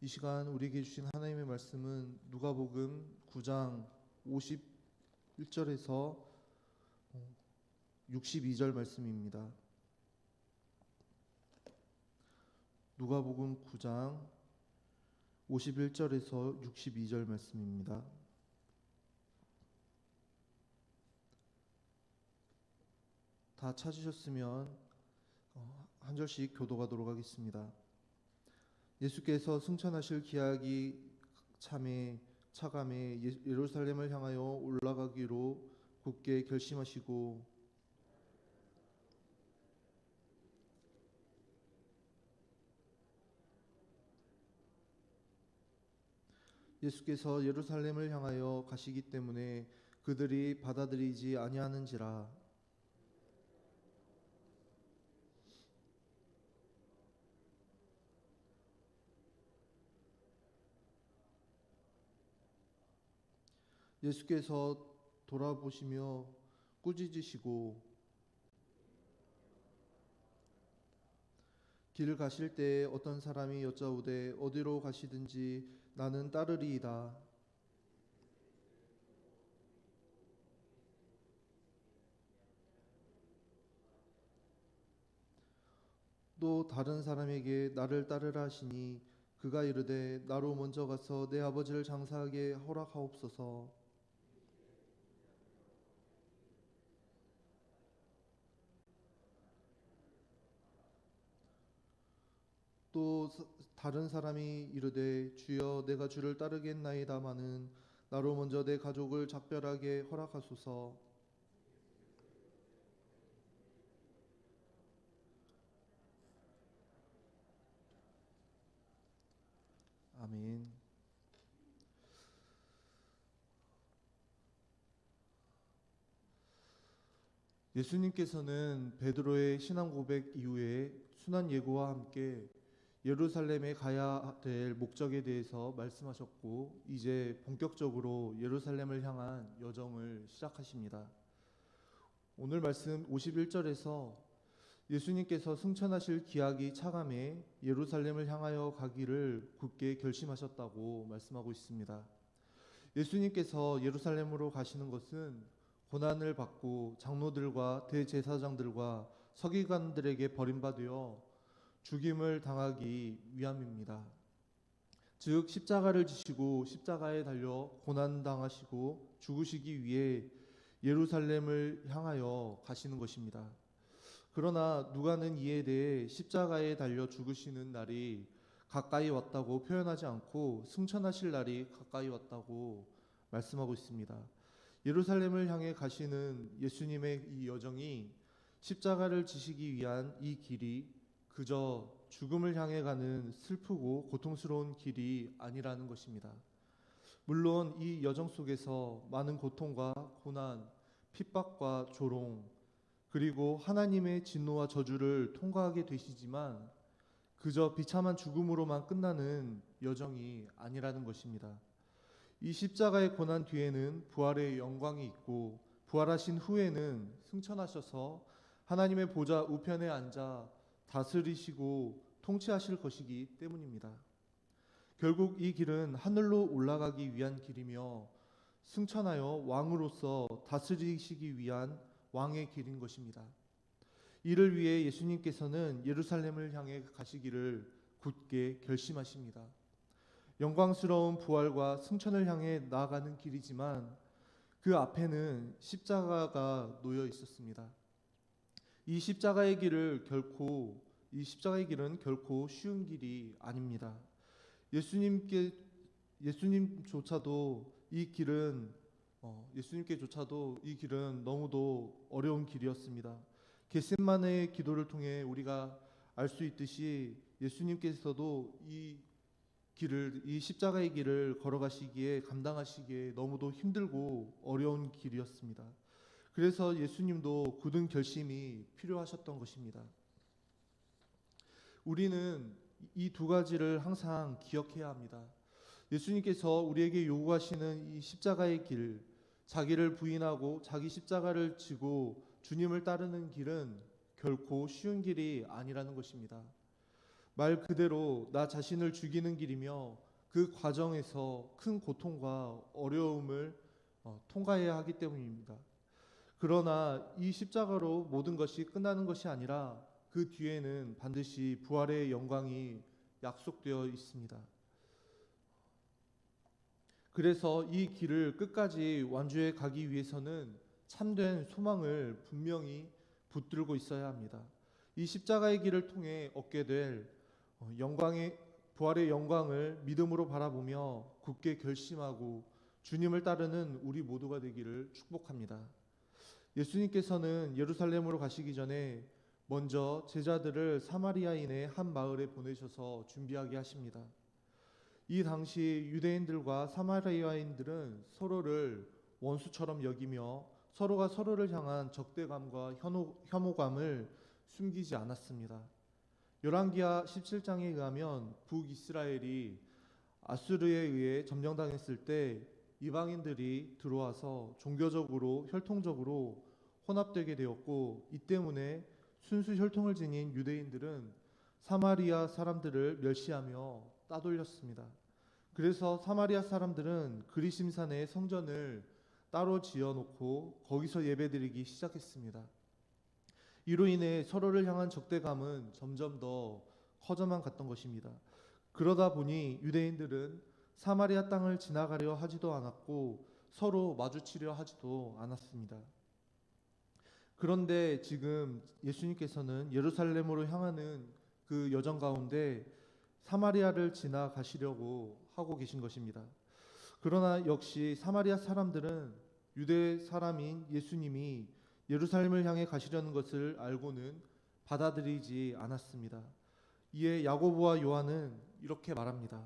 이 시간 우리에게 주신 하나님의 말씀은 누가복음 9장 51절에서 62절 말씀입니다. 누가복음 9장 51절에서 62절 말씀입니다. 다 찾으셨으면 한 절씩 교도하도록 하겠습니다. 예수께서 승천하실 기약이 차감해 예루살렘을 향하여 올라가기로 굳게 결심하시고 예수께서 예루살렘을 향하여 가시기 때문에 그들이 받아들이지 아니하는지라. 예수께서 돌아보시며 꾸짖으시고 길 가실 때 어떤 사람이 여짜오되 어디로 가시든지 나는 따르리이다. 또 다른 사람에게 나를 따르라 하시니 그가 이르되 나로 먼저 가서 내 아버지를 장사하게 허락하옵소서. 또 다른 사람이 이르되 주여 내가 주를 따르겠나이다마는 나로 먼저 내 가족을 작별하게 허락하소서. 아멘. 예수님께서는 베드로의 신앙 고백 이후에 순환 예고와 함께 예루살렘에 가야 될 목적에 대해서 말씀하셨고 이제 본격적으로 예루살렘을 향한 여정을 시작하십니다. 오늘 말씀 51절에서 예수님께서 승천하실 기약이 차감해 예루살렘을 향하여 가기를 굳게 결심하셨다고 말씀하고 있습니다. 예수님께서 예루살렘으로 가시는 것은 고난을 받고 장로들과 대제사장들과 서기관들에게 버림받아 죽임을 당하기 위함입니다. 즉 십자가를 지시고 십자가에 달려 고난당하시고 죽으시기 위해 예루살렘을 향하여 가시는 것입니다. 그러나 누가는 이에 대해 십자가에 달려 죽으시는 날이 가까이 왔다고 표현하지 않고 승천하실 날이 가까이 왔다고 말씀하고 있습니다. 예루살렘을 향해 가시는 예수님의 이 여정이 십자가를 지시기 위한 이 길이 그저 죽음을 향해 가는 슬프고 고통스러운 길이 아니라는 것입니다. 물론 이 여정 속에서 많은 고통과 고난, 핍박과 조롱, 그리고 하나님의 진노와 저주를 통과하게 되시지만 그저 비참한 죽음으로만 끝나는 여정이 아니라는 것입니다. 이 십자가의 고난 뒤에는 부활의 영광이 있고 부활하신 후에는 승천하셔서 하나님의 보좌 우편에 앉아 다스리시고 통치하실 것이기 때문입니다. 결국 이 길은 하늘로 올라가기 위한 길이며 승천하여 왕으로서 다스리시기 위한 왕의 길인 것입니다. 이를 위해 예수님께서는 예루살렘을 향해 가시기를 굳게 결심하십니다. 영광스러운 부활과 승천을 향해 나아가는 길이지만 그 앞에는 십자가가 놓여 있었습니다. 이 십자가의 길은 결코 쉬운 길이 아닙니다. 예수님조차도 이 길은 너무도 어려운 길이었습니다. 겟세마네의 기도를 통해 우리가 알 수 있듯이 예수님께서도 이 십자가의 길을 걸어가시기에 감당하시기에 너무도 힘들고 어려운 길이었습니다. 그래서 예수님도 굳은 결심이 필요하셨던 것입니다. 우리는 이 두 가지를 항상 기억해야 합니다. 예수님께서 우리에게 요구하시는 이 십자가의 길, 자기를 부인하고 자기 십자가를 지고 주님을 따르는 길은 결코 쉬운 길이 아니라는 것입니다. 말 그대로 나 자신을 죽이는 길이며 그 과정에서 큰 고통과 어려움을 통과해야 하기 때문입니다. 그러나 이 십자가로 모든 것이 끝나는 것이 아니라 그 뒤에는 반드시 부활의 영광이 약속되어 있습니다. 그래서 이 길을 끝까지 완주해 가기 위해서는 참된 소망을 분명히 붙들고 있어야 합니다. 이 십자가의 길을 통해 얻게 될 영광의 부활의 영광을 믿음으로 바라보며 굳게 결심하고 주님을 따르는 우리 모두가 되기를 축복합니다. 예수님께서는 예루살렘으로 가시기 전에 먼저 제자들을 사마리아인의 한 마을에 보내셔서 준비하게 하십니다. 이 당시 유대인들과 사마리아인들은 서로를 원수처럼 여기며 서로가 서로를 향한 적대감과 혐오감을 숨기지 않았습니다. 열왕기하 17장에 의하면 북이스라엘이 아수르에 의해 점령당했을 때 이방인들이 들어와서 종교적으로 혈통적으로 혼합되게 되었고, 이 때문에 순수 혈통을 지닌 유대인들은 사마리아 사람들을 멸시하며 따돌렸습니다. 그래서 사마리아 사람들은 그리심산에 성전을 따로 지어놓고 거기서 예배드리기 시작했습니다. 이로 인해 서로를 향한 적대감은 점점 더 커져만 갔던 것입니다. 그러다 보니 유대인들은 사마리아 땅을 지나가려 하지도 않았고 서로 마주치려 하지도 않았습니다. 그런데 지금 예수님께서는 예루살렘으로 향하는 그 여정 가운데 사마리아를 지나가시려고 하고 계신 것입니다. 그러나 역시 사마리아 사람들은 유대 사람인 예수님이 예루살렘을 향해 가시려는 것을 알고는 받아들이지 않았습니다. 이에 야고보와 요한은 이렇게 말합니다.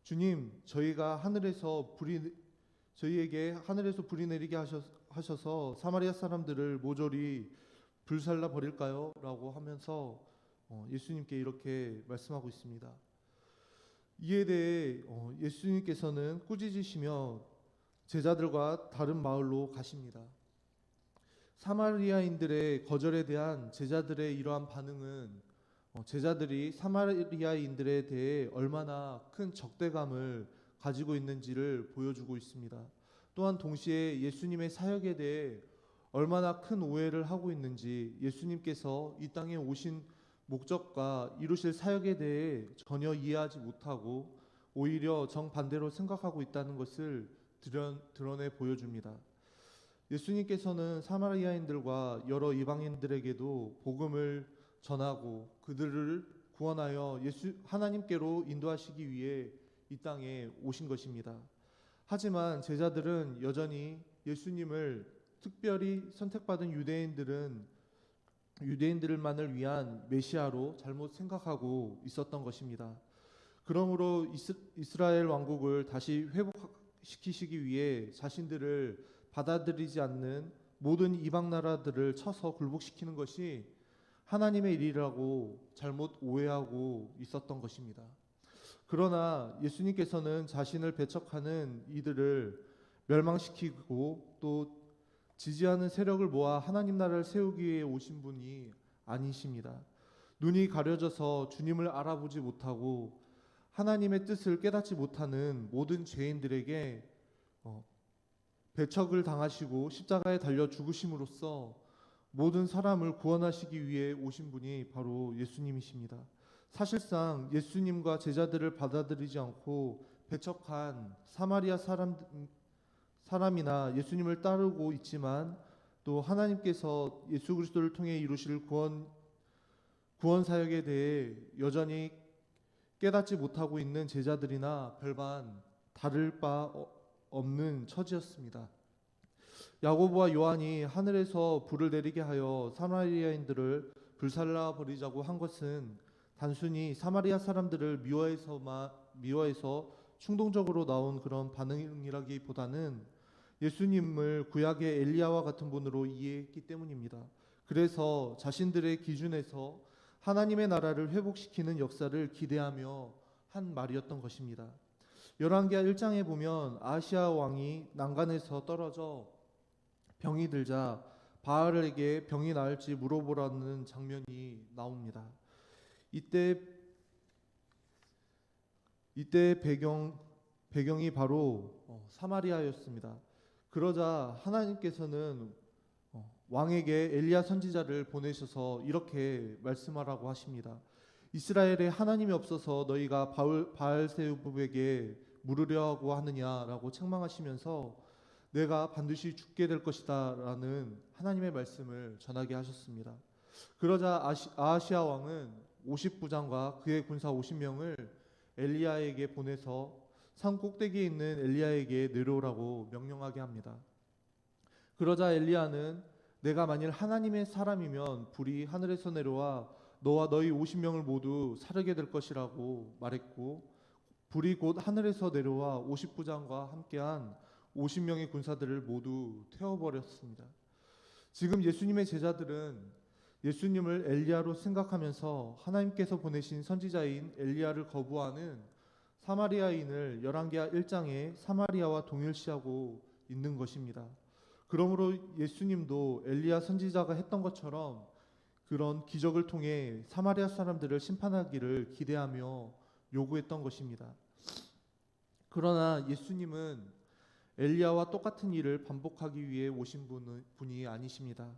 주님, 저희에게 하늘에서 불이 내리게 하셔서 사마리아 사람들을 모조리 불살라 버릴까요? 라고 하면서 예수님께 이렇게 말씀하고 있습니다. 이에 대해 예수님께서는 꾸짖으시며 제자들과 다른 마을로 가십니다. 사마리아인들의 거절에 대한 제자들의 이러한 반응은 제자들이 사마리아인들에 대해 얼마나 큰 적대감을 가지고 있는지를 보여주고 있습니다. 또한 동시에 예수님의 사역에 대해 얼마나 큰 오해를 하고 있는지, 예수님께서 이 땅에 오신 목적과 이루실 사역에 대해 전혀 이해하지 못하고 오히려 정반대로 생각하고 있다는 것을 드러내 보여줍니다. 예수님께서는 사마리아인들과 여러 이방인들에게도 복음을 전하고 그들을 구원하여 하나님께로 인도하시기 위해 이 땅에 오신 것입니다. 하지만 제자들은 여전히 예수님을, 특별히 선택받은 유대인들만을 위한 메시아로 잘못 생각하고 있었던 것입니다. 그러므로 이스라엘 왕국을 다시 회복시키시기 위해 자신들을 받아들이지 않는 모든 이방 나라들을 쳐서 굴복시키는 것이 하나님의 일이라고 잘못 오해하고 있었던 것입니다. 그러나 예수님께서는 자신을 배척하는 이들을 멸망시키고 또 지지하는 세력을 모아 하나님 나라를 세우기 위해 오신 분이 아니십니다. 눈이 가려져서 주님을 알아보지 못하고 하나님의 뜻을 깨닫지 못하는 모든 죄인들에게 배척을 당하시고 십자가에 달려 죽으심으로써 모든 사람을 구원하시기 위해 오신 분이 바로 예수님이십니다. 사실상 예수님과 제자들을 받아들이지 않고 배척한 사마리아 사람이나 예수님을 따르고 있지만 또 하나님께서 예수 그리스도를 통해 이루실 구원 사역에 대해 여전히 깨닫지 못하고 있는 제자들이나 별반 다를 바 없는 처지였습니다. 야고보와 요한이 하늘에서 불을 내리게 하여 사마리아인들을 불살라 버리자고 한 것은 단순히 사마리아 사람들을 미워해서 충동적으로 나온 그런 반응이라기보다는 예수님을 구약의 엘리야와 같은 분으로 이해했기 때문입니다. 그래서 자신들의 기준에서 하나님의 나라를 회복시키는 역사를 기대하며 한 말이었던 것입니다. 열왕기하 1장에 보면 아시아 왕이 난간에서 떨어져 병이 들자 바알에게 병이 나을지 물어보라는 장면이 나옵니다. 이때 이때 배경이 바로 사마리아였습니다. 그러자 하나님께서는 왕에게 엘리야 선지자를 보내셔서 이렇게 말씀하라고 하십니다. 이스라엘에 하나님이 없어서 너희가 바알세부에게 물으려고 하느냐라고 책망하시면서 내가 반드시 죽게 될 것이다 라는 하나님의 말씀을 전하게 하셨습니다. 그러자 아하시아 왕은 50부장과 그의 군사 50명을 엘리야에게 보내서 산 꼭대기에 있는 엘리야에게 내려오라고 명령하게 합니다. 그러자 엘리야는 내가 만일 하나님의 사람이면 불이 하늘에서 내려와 너와 너희 50명을 모두 사르게 될 것이라고 말했고, 불이 곧 하늘에서 내려와 50부장과 함께한 50명의 군사들을 모두 태워버렸습니다. 지금 예수님의 제자들은 예수님을 엘리야로 생각하면서 하나님께서 보내신 선지자인 엘리야를 거부하는 사마리아인을 열왕기하 1장에 사마리아와 동일시하고 있는 것입니다. 그러므로 예수님도 엘리야 선지자가 했던 것처럼 그런 기적을 통해 사마리아 사람들을 심판하기를 기대하며 요구했던 것입니다. 그러나 예수님은 엘리야와 똑같은 일을 반복하기 위해 오신 분이 아니십니다.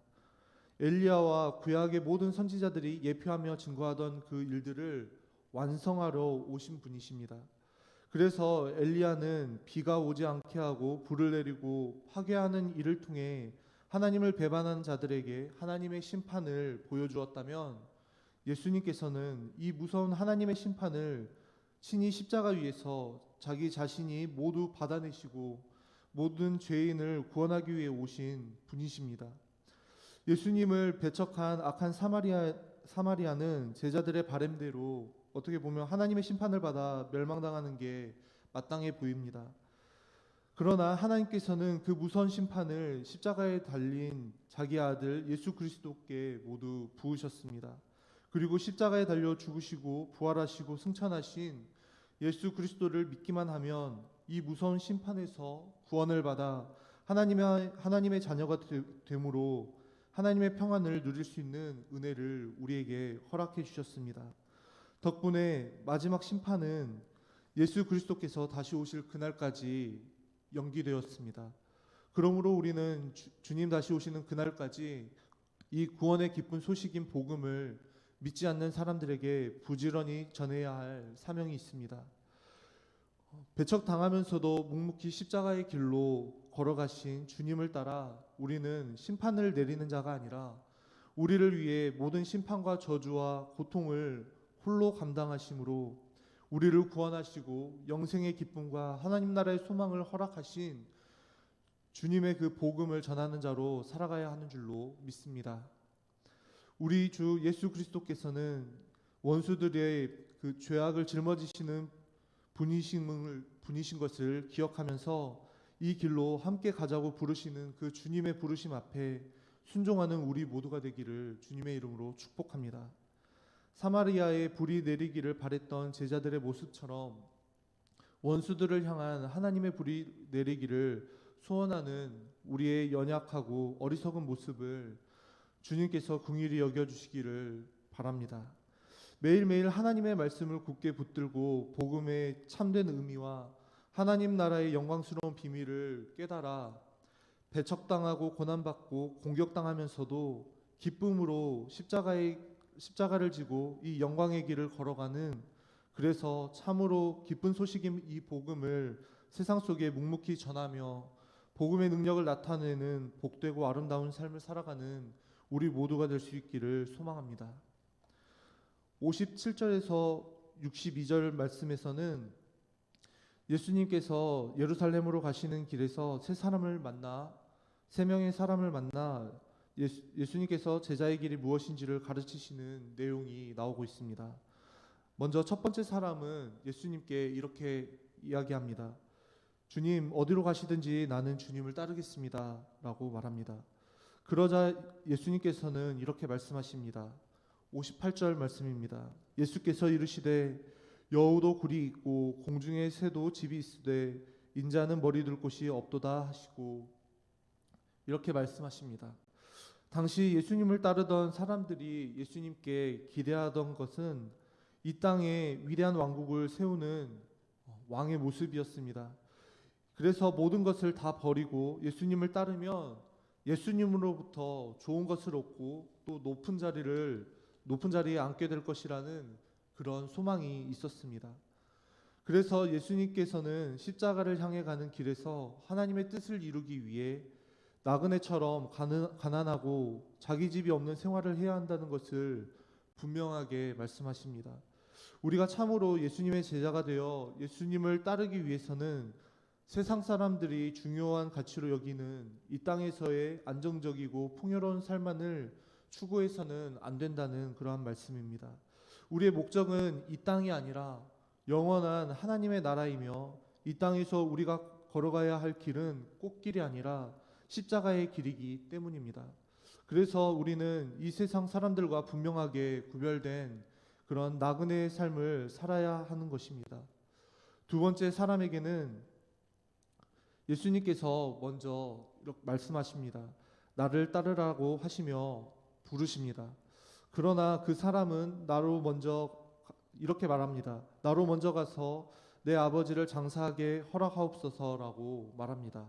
엘리야와 구약의 모든 선지자들이 예표하며 증거하던 그 일들을 완성하러 오신 분이십니다. 그래서 엘리야는 비가 오지 않게 하고 불을 내리고 파괴하는 일을 통해 하나님을 배반한 자들에게 하나님의 심판을 보여주었다면, 예수님께서는 이 무서운 하나님의 심판을 친히 십자가 위에서 자기 자신이 모두 받아내시고 모든 죄인을 구원하기 위해 오신 분이십니다. 예수님을 배척한 악한 사마리아는 제자들의 바램대로 어떻게 보면 하나님의 심판을 받아 멸망당하는 게 마땅해 보입니다. 그러나 하나님께서는 그 무서운 심판을 십자가에 달린 자기 아들 예수 그리스도께 모두 부으셨습니다. 그리고 십자가에 달려 죽으시고 부활하시고 승천하신 예수 그리스도를 믿기만 하면 이 무서운 심판에서 구원을 받아 하나님의 자녀가 됨으로 하나님의 평안을 누릴 수 있는 은혜를 우리에게 허락해 주셨습니다. 덕분에 마지막 심판은 예수 그리스도께서 다시 오실 그날까지 연기되었습니다. 그러므로 우리는 주님 다시 오시는 그날까지 이 구원의 기쁜 소식인 복음을 믿지 않는 사람들에게 부지런히 전해야 할 사명이 있습니다. 배척당하면서도 묵묵히 십자가의 길로 걸어가신 주님을 따라 우리는 심판을 내리는 자가 아니라 우리를 위해 모든 심판과 저주와 고통을 홀로 감당하심으로 우리를 구원하시고 영생의 기쁨과 하나님 나라의 소망을 허락하신 주님의 그 복음을 전하는 자로 살아가야 하는 줄로 믿습니다. 우리 주 예수 그리스도께서는 원수들의 그 죄악을 짊어지시는 분이신 것을 기억하면서 이 길로 함께 가자고 부르시는 그 주님의 부르심 앞에 순종하는 우리 모두가 되기를 주님의 이름으로 축복합니다. 사마리아에 불이 내리기를 바랬던 제자들의 모습처럼 원수들을 향한 하나님의 불이 내리기를 소원하는 우리의 연약하고 어리석은 모습을 주님께서 긍휼히 여겨주시기를 바랍니다. 매일매일 하나님의 말씀을 굳게 붙들고 복음의 참된 의미와 하나님 나라의 영광스러운 비밀을 깨달아 배척당하고 고난받고 공격당하면서도 기쁨으로 십자가를 지고 이 영광의 길을 걸어가는, 그래서 참으로 기쁜 소식인 이 복음을 세상 속에 묵묵히 전하며 복음의 능력을 나타내는 복되고 아름다운 삶을 살아가는 우리 모두가 될 수 있기를 소망합니다. 57절에서 62절 말씀에서는 예수님께서 예루살렘으로 가시는 길에서 세 명의 사람을 만나 예수님께서 제자의 길이 무엇인지를 가르치시는 내용이 나오고 있습니다. 먼저 첫 번째 사람은 예수님께 이렇게 이야기합니다. 주님, 어디로 가시든지 나는 주님을 따르겠습니다 라고 말합니다. 그러자 예수님께서는 이렇게 말씀하십니다. 58절 말씀입니다. 예수께서 이르시되 여우도 굴이 있고 공중의 새도 집이 있으되 인자는 머리 둘 곳이 없도다 하시고 이렇게 말씀하십니다. 당시 예수님을 따르던 사람들이 예수님께 기대하던 것은 이 땅에 위대한 왕국을 세우는 왕의 모습이었습니다. 그래서 모든 것을 다 버리고 예수님을 따르면 예수님으로부터 좋은 것을 얻고 또 높은 자리에 앉게 될 것이라는 그런 소망이 있었습니다. 그래서 예수님께서는 십자가를 향해 가는 길에서 하나님의 뜻을 이루기 위해 나그네처럼 가난하고 자기 집이 없는 생활을 해야 한다는 것을 분명하게 말씀하십니다. 우리가 참으로 예수님의 제자가 되어 예수님을 따르기 위해서는 세상 사람들이 중요한 가치로 여기는 이 땅에서의 안정적이고 풍요로운 삶만을 추구해서는 안 된다는 그러한 말씀입니다. 우리의 목적은 이 땅이 아니라 영원한 하나님의 나라이며 이 땅에서 우리가 걸어가야 할 길은 꽃길이 아니라 십자가의 길이기 때문입니다. 그래서 우리는 이 세상 사람들과 분명하게 구별된 그런 나그네의 삶을 살아야 하는 것입니다. 두 번째, 사람에게는 예수님께서 먼저 이렇게 말씀하십니다. 나를 따르라고 하시며 부르십니다. 그러나 그 사람은 이렇게 말합니다. 나로 먼저 가서 내 아버지를 장사하게 허락하옵소서라고 말합니다.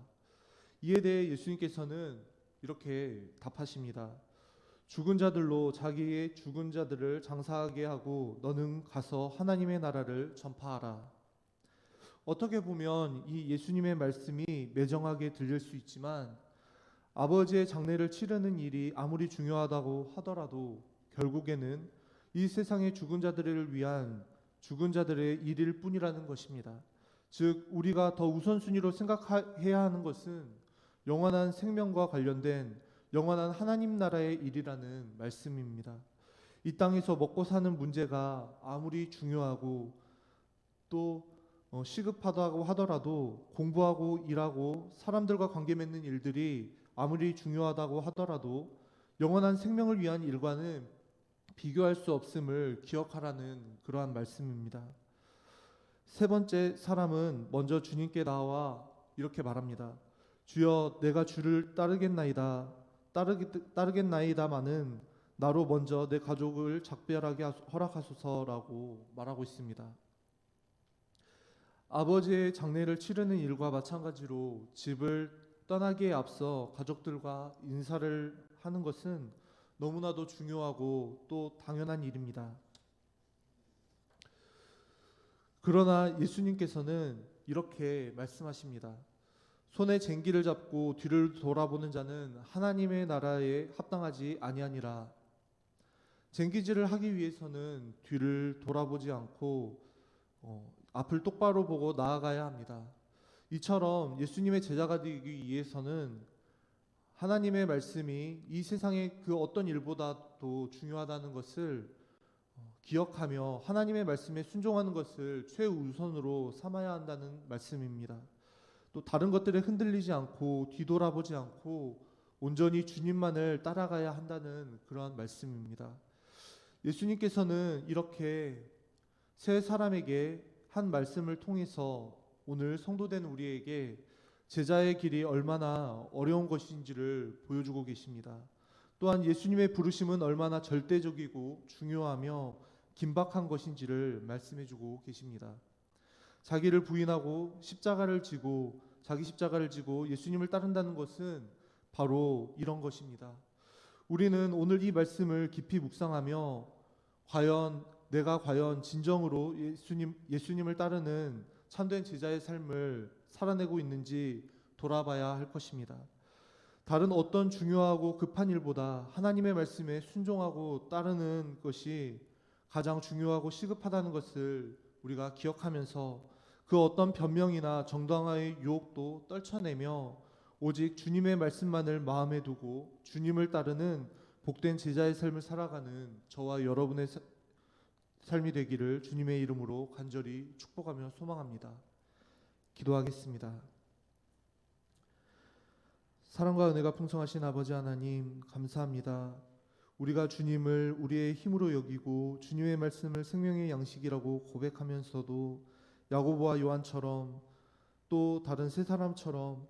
이에 대해 예수님께서는 이렇게 답하십니다. 죽은 자들로 자기의 죽은 자들을 장사하게 하고 너는 가서 하나님의 나라를 전파하라. 어떻게 보면 이 예수님의 말씀이 매정하게 들릴 수 있지만 아버지의 장례를 치르는 일이 아무리 중요하다고 하더라도 결국에는 이 세상의 죽은 자들을 위한 죽은 자들의 일일 뿐이라는 것입니다. 즉 우리가 더 우선순위로 생각해야 하는 것은 영원한 생명과 관련된 영원한 하나님 나라의 일이라는 말씀입니다. 이 땅에서 먹고 사는 문제가 아무리 중요하고 또 시급하다고 하더라도 공부하고 일하고 사람들과 관계 맺는 일들이 아무리 중요하다고 하더라도 영원한 생명을 위한 일과는 비교할 수 없음을 기억하라는 그러한 말씀입니다. 세 번째, 사람은 먼저 주님께 나와 이렇게 말합니다. 주여, 내가 주를 따르겠나이다마는 나로 먼저 내 가족을 작별하게 허락하소서라고 말하고 있습니다. 아버지의 장례를 치르는 일과 마찬가지로 집을 떠나기에 앞서 가족들과 인사를 하는 것은 너무나도 중요하고 또 당연한 일입니다. 그러나 예수님께서는 이렇게 말씀하십니다. 손에 쟁기를 잡고 뒤를 돌아보는 자는 하나님의 나라에 합당하지 아니하니라. 쟁기질을 하기 위해서는 뒤를 돌아보지 않고 앞을 똑바로 보고 나아가야 합니다. 이처럼 예수님의 제자가 되기 위해서는 하나님의 말씀이 이 세상의 그 어떤 일보다도 중요하다는 것을 기억하며 하나님의 말씀에 순종하는 것을 최우선으로 삼아야 한다는 말씀입니다. 또 다른 것들에 흔들리지 않고 뒤돌아보지 않고 온전히 주님만을 따라가야 한다는 그러한 말씀입니다. 예수님께서는 이렇게 세 사람에게 한 말씀을 통해서 오늘 성도된 우리에게 제자의 길이 얼마나 어려운 것인지를 보여주고 계십니다. 또한 예수님의 부르심은 얼마나 절대적이고 중요하며 긴박한 것인지를 말씀해주고 계십니다. 자기를 부인하고 자기 십자가를 지고 예수님을 따른다는 것은 바로 이런 것입니다. 우리는 오늘 이 말씀을 깊이 묵상하며 내가 과연 진정으로 예수님을 따르는 참된 제자의 삶을 살아내고 있는지 돌아봐야 할 것입니다. 다른 어떤 중요하고 급한 일보다 하나님의 말씀에 순종하고 따르는 것이 가장 중요하고 시급하다는 것을 우리가 기억하면서 그 어떤 변명이나 정당화의 유혹도 떨쳐내며 오직 주님의 말씀만을 마음에 두고 주님을 따르는 복된 제자의 삶을 살아가는 저와 여러분의 삶이 되기를 주님의 이름으로 간절히 축복하며 소망합니다. 기도하겠습니다. 사랑과 은혜가 풍성하신 아버지 하나님, 감사합니다. 우리가 주님을 우리의 힘으로 여기고 주님의 말씀을 생명의 양식이라고 고백하면서도 야고보와 요한처럼 또 다른 세 사람처럼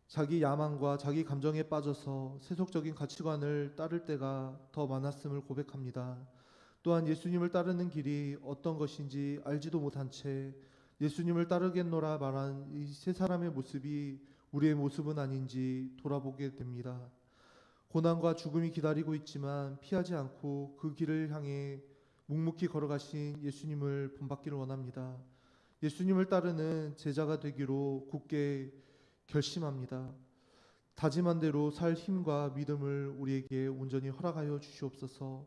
자기 야망과 자기 감정에 빠져서 세속적인 가치관을 따를 때가 더 많았음을 고백합니다. 또한 예수님을 따르는 길이 어떤 것인지 알지도 못한 채 예수님을 따르겠노라 말한 이 세 사람의 모습이 우리의 모습은 아닌지 돌아보게 됩니다. 고난과 죽음이 기다리고 있지만 피하지 않고 그 길을 향해 묵묵히 걸어가신 예수님을 본받기를 원합니다. 예수님을 따르는 제자가 되기로 굳게 결심합니다. 다짐한 대로 살 힘과 믿음을 우리에게 온전히 허락하여 주시옵소서.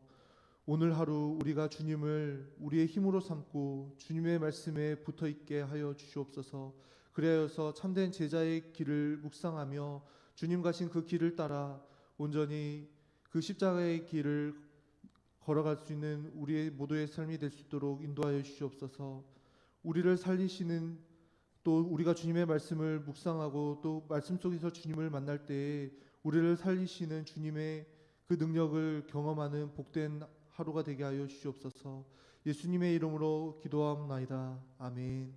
오늘 하루 우리가 주님을 우리의 힘으로 삼고 주님의 말씀에 붙어 있게 하여 주시옵소서. 그리하여서 참된 제자의 길을 묵상하며 주님 가신 그 길을 따라 온전히 그 십자가의 길을 걸어갈 수 있는 우리의 모두의 삶이 될 수 있도록 인도하여 주시옵소서. 우리를 살리시는, 또 우리가 주님의 말씀을 묵상하고 또 말씀 속에서 주님을 만날 때에 우리를 살리시는 주님의 그 능력을 경험하는 복된 하루가 되게 하여 주시옵소서. 예수님의 이름으로 기도하옵나이다. 아멘.